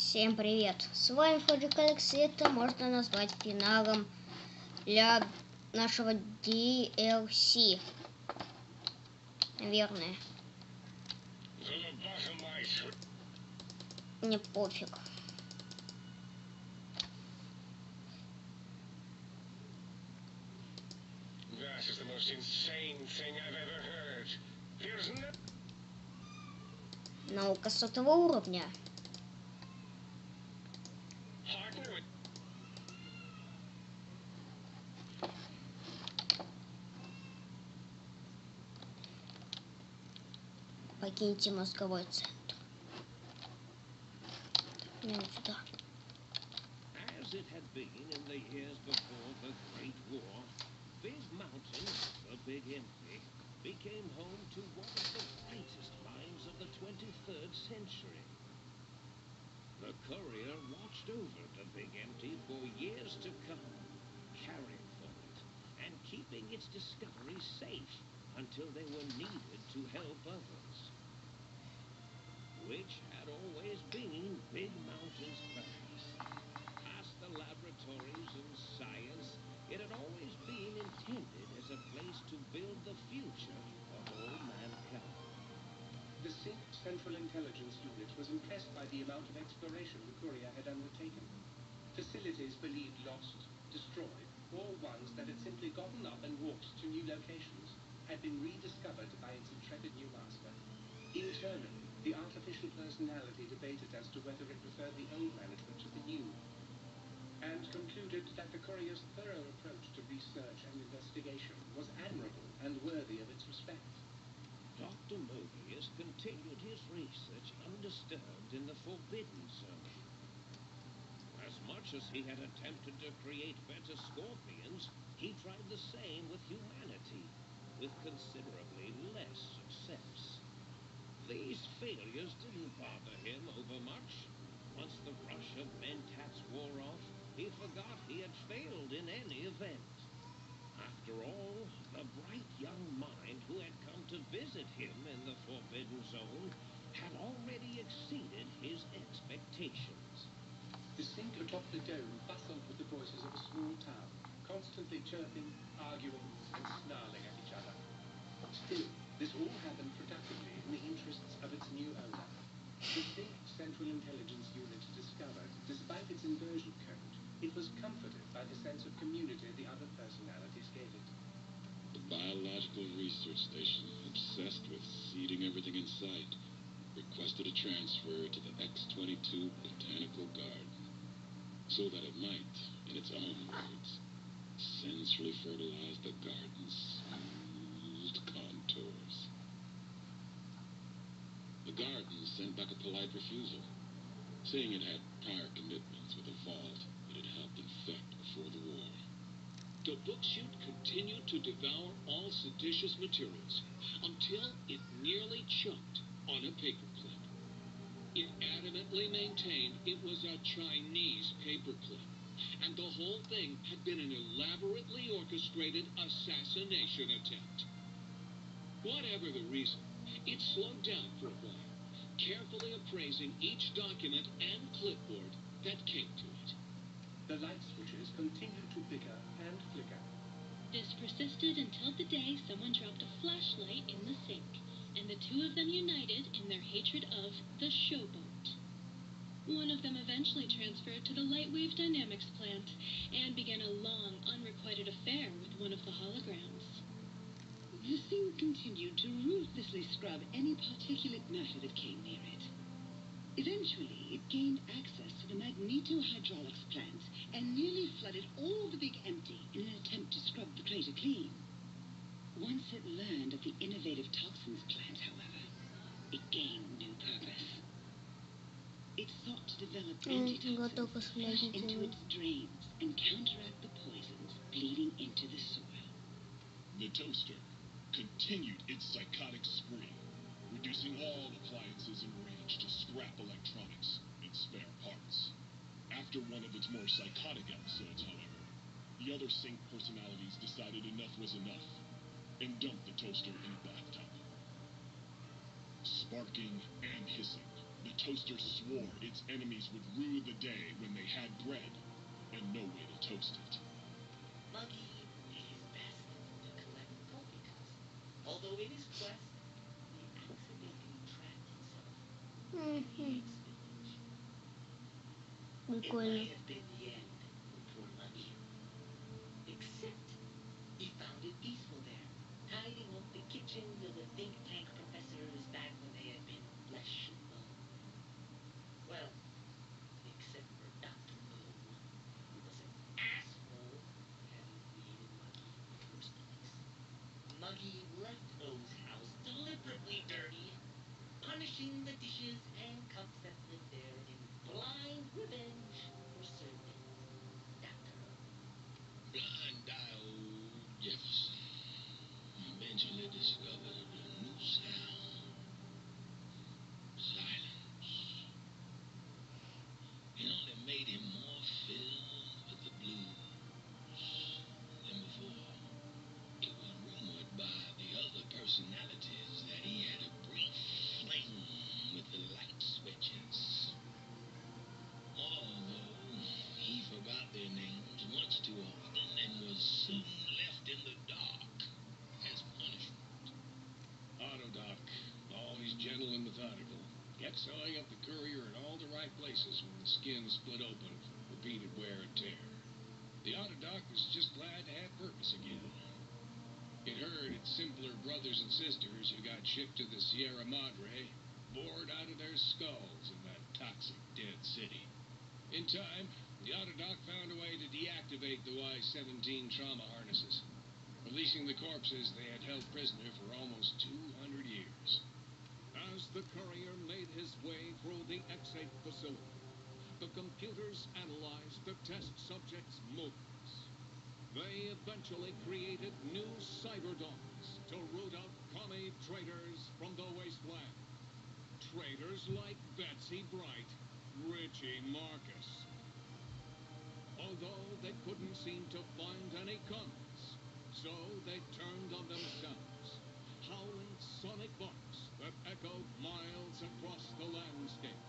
Всем привет! С вами Follaut, это можно назвать финалом для нашего DLC. Наверное. Мне пофиг. Наука 100-го уровня. Покиньте мозговой центр. Мне сюда. As it had been in the years before the Great War, Big Mountain, the Big Empty, became home to one of the greatest mines of the 23rd century. The courier watched over the Big Empty for years to come, caring for it and keeping its discoveries safe until they were needed to help others. Which had always been Big Mountain's purpose. Past the laboratories and science, it had always been intended as a place to build the future of all mankind. The SYNC Central Intelligence Unit was impressed by the amount of exploration the courier had undertaken. Facilities believed lost, destroyed, or ones that had simply gotten up and walked to new locations had been rediscovered by its intrepid new master. Internally, the artificial personality debated as to whether it preferred the old management to the new, and concluded that the courier's thorough approach to research and investigation was admirable and worthy of its respect. Dr. Mobius continued his research undisturbed in the Forbidden Zone. As much as he had attempted to create better scorpions, he tried the same with humanity, with considerably less success. These failures didn't bother him overmuch. Once the rush of mentats wore off, he forgot he had failed in any event. After all, the bright young mind who had come to visit him in the Forbidden Zone had already exceeded his expectations. The SYNC atop the dome bustled with the voices of a small town, constantly chirping, arguing, and snarling at each other. Still, this all happened productively in the interests of its new owner. The SYNC Central Intelligence Unit discovered, despite its inversion code, it was comforted by the sense of community the other personalities gave it. The biological research station, obsessed with seeding everything in sight, requested a transfer to the X-22 Botanical Garden, so that it might, in its own words, sensually fertilize the garden's smooth contours. The garden sent back a polite refusal, saying it had prior commitments with a vault it had helped infect before the war. The book chute continued to devour all seditious materials until it nearly choked on a paperclip. It adamantly maintained it was a Chinese paperclip, and the whole thing had been an elaborately orchestrated assassination attempt. Whatever the reason, it slowed down for a while, carefully appraising each document and clipboard that came to it. The light switches continued to bicker and flicker. This persisted until the day someone dropped a flashlight in the sink, and the two of them united in their hatred of the showboat. One of them eventually transferred to the Lightwave Dynamics plant and began a long, unrequited affair with one of the holograms. The thing continued to ruthlessly scrub any particulate matter that came near it. Eventually, it gained access to the magneto-hydraulics plant and nearly flooded all the Big Empty in an attempt to scrub the crater clean. Once it learned of the innovative toxins plant, however, it gained new purpose. It sought to develop antitoxins flush into its drains and counteract the poisons bleeding into the soil. The toaster continued its psychotic spree, reducing all appliances in range to scrap electronics and spare parts. After one of its more psychotic episodes, however, the other SYNC personalities decided enough was enough and dumped the toaster in a bathtub. Sparking and hissing, The toaster swore its enemies would rue the day when they had bread and no way to toast it. Muggy did his best to collect coffee cups, although in his quest, he accidentally trapped himself in the Ape's village. It might have been the end for poor Muggy. Except he found it peaceful there, hiding off the kitchens of the think tank professors back when they had been flesh and bone. Well, except for Dr. O, who was an asshole for having created Muggy in the first place. Muggy left O's house deliberately dirty, punishing the dishes and cups that lived there in blind revenge for serving Dr. O. Blind old Jefferson eventually discovered a new sound. Silence. It only made him more filled with the blues than before. It was rumored by the other personalities that he had a brief fling with the light switches. Although he forgot their names much too often and was soon left in the dark as punishment. Autodoc, always gentle and methodical, kept sewing up the courier in all the right places when the skin split open from repeated wear and tear. The Autodoc was just glad to have purpose again. It heard its simpler brothers and sisters who got shipped to the Sierra Madre bored out of their skulls in that toxic dead city. In time, the Autodoc found a way to deactivate the Y-17 trauma harnesses, releasing the corpses they had held prisoner for almost 200 years. As the courier made his way through the X-8 facility, the computers analyzed the test subject's movements. They eventually created new cyberdogs to root out commie traitors from the wasteland. Traitors like Betsy Bright, Richie Marcus. Although they couldn't seem to find any commies, so they turned on themselves, howling sonic barks that echoed miles across the landscape.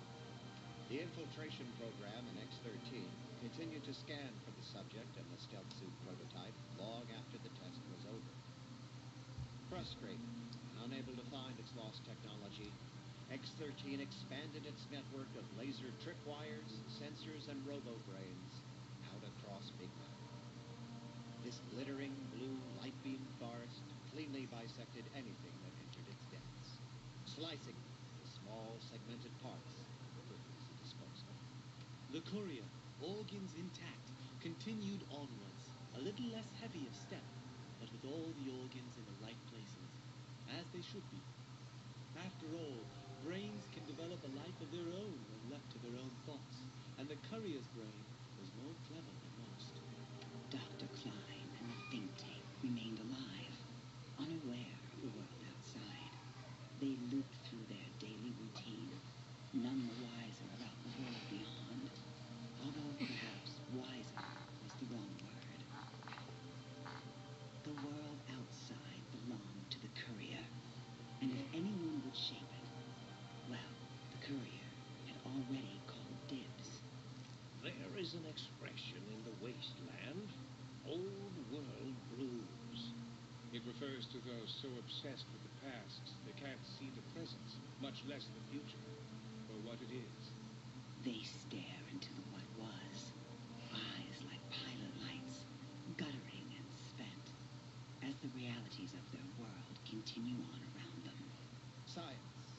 The infiltration program in X-13 continued to scan for the subject and the stealth suit prototype long after the test was over. Frustrated and unable to find its lost technology, X-13 expanded its network of laser tripwires, sensors, and robo-brains out across Big Mac. This glittering blue light-beam forest cleanly bisected anything that entered its depths, slicing them into small segmented parts for easy disposal. The courier, organs intact, continued onwards, a little less heavy of step, but with all the organs in the right places, as they should be. After all, brains can develop a life of their own when left to their own thoughts, and the courier's brain was more clever than most. Dr. Klein and the think tank remained alive, unaware of the world outside. They looped through their daily routine, none the wiser about the world beyond, although perhaps wiser was the wrong word. The world outside belonged to the courier, and if anyone would shape it, well, the courier had already called dibs. There is an expression in the wasteland, old world blues. It refers to those so obsessed with the past they can't see the present, much less the future, or what it is. They stare into the what was, eyes like pilot lights, guttering and spent, as the realities of their world continue on around them. Science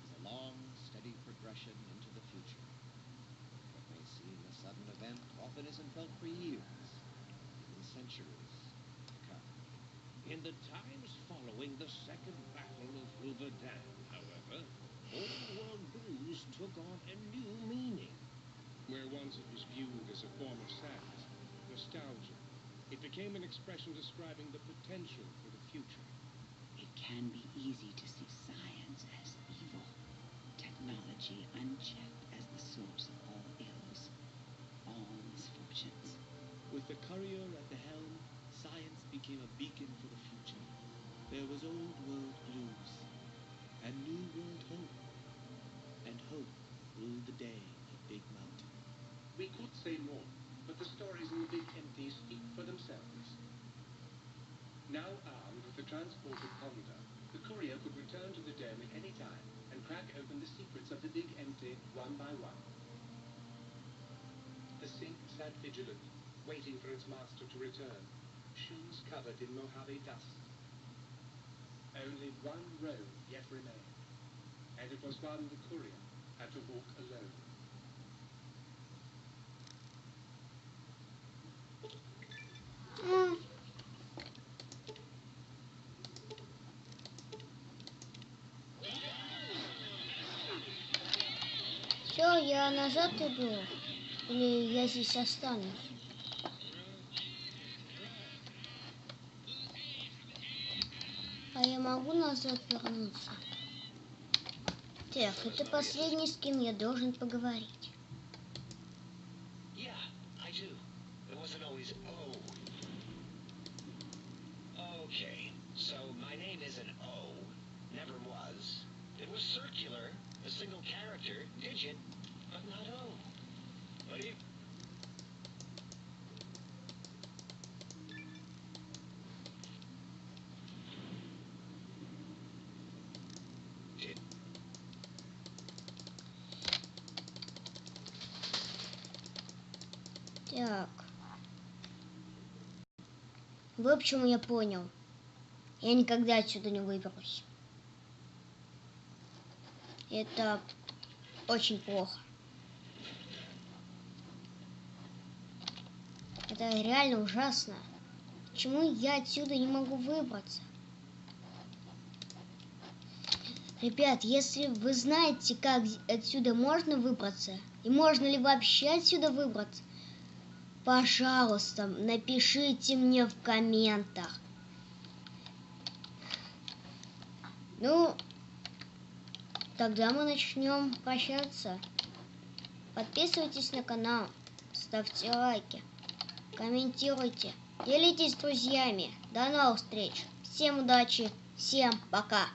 is a long, steady progression into the future. What may seem a sudden event often isn't felt for years, even centuries to come. In the times following the Second Battle of Hoover Dam, however, old world blues took on a new meaning. Where once it was viewed as a form of sadness, nostalgia, it became an expression describing the potential for the future. It can be easy to see science as evil, technology unchecked as the source of all ills, all misfortunes. With the courier at the helm, science became a beacon for the future. There was old world blues, and new world hope, and hope rule the day at Big Mountain. We could say more, but the stories in the Big Empty speak for themselves. Now armed with the transported Ponder, the courier could return to the dome at any time and crack open the secrets of the Big Empty one by one. The sink sat vigilant, waiting for its master to return, shoes covered in Mojave dust. Only one road yet remained, and it was one the courier had to walk alone. Все, я назад иду. Или я здесь останусь? А я могу назад вернуться? Так, это последний, с кем я должен поговорить. Yeah, I do. It wasn't always O. Okay, so my name isn't O. Never was. It was circular, a single character, digit, but not O. But it... Так. В общем, я понял. Я никогда отсюда не выберусь. Это очень плохо. Это реально ужасно. Почему я отсюда не могу выбраться? Ребят, если вы знаете, как отсюда можно выбраться, и можно ли вообще отсюда выбраться, пожалуйста, напишите мне в комментах. Ну, тогда мы начнем прощаться. Подписывайтесь на канал, ставьте лайки, комментируйте, делитесь с друзьями. До новых встреч. Всем удачи, всем пока.